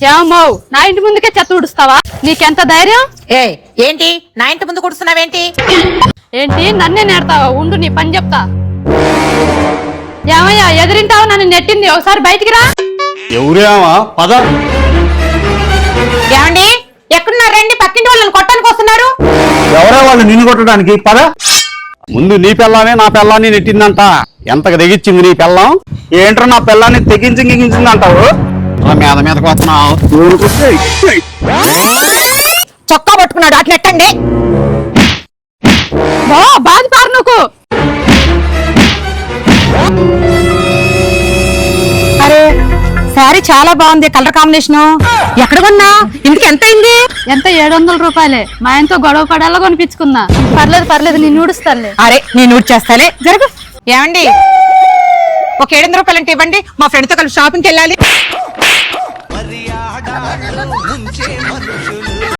ఏమవు నా ఇంటి ముందుకే చెత్త ఉడుస్తావా? నీకెంత ధైర్యం? ఏంటి నా ఇంటి ముందు కుడుస్తున్నావేంటి? ఏంటి నన్నే నేడతావా? ఉండు నీ పని చెప్తా. ఏమయ్యా ఎదిరింటావా? నన్ను నెట్టింది, ఒకసారి బయటికి రా. ఎవరేమా పద. ఏమండి ఎక్కడున్నారు? రండి, పక్కింటి వాళ్ళని కొట్టడానికి వస్తున్నారు. ఎవరే వాళ్ళు నిన్ను కొట్టడానికి? పద. ముందు నీ పెళ్ళామే నా పెళ్ళాన్ని నెట్టిందంట. ఎంతకు తెగించింది నీ పెళ్ళం? ఏంట్రా నా పెళ్ళాన్ని తెగించింది అంటావు? మీద మీదకి వస్తున్నావు. చొక్కా పట్టుకున్నాడు, అటు నెట్టండి. బాధ పారు నువ్వు. అరే శారీ చాలా బాగుంది, కలర్ కాంబినేషన్. ఎక్కడ కొన్నా? ఇంటికి ఎంత అయింది? ఎంత 700 రూపాయలే. మా ఆయనతో గొడవ పడేలా కొనిపించుకున్నా. పర్లేదు నేను ఊడుస్తానులే. అరే నేను ఊడి చేస్తాలే, జరుగు. ఏమండి ఒక 700 రూపాయలు అంటే ఇవ్వండి, మా ఫ్రెండ్ తో కలిసి షాపింగ్కి వెళ్ళాలి.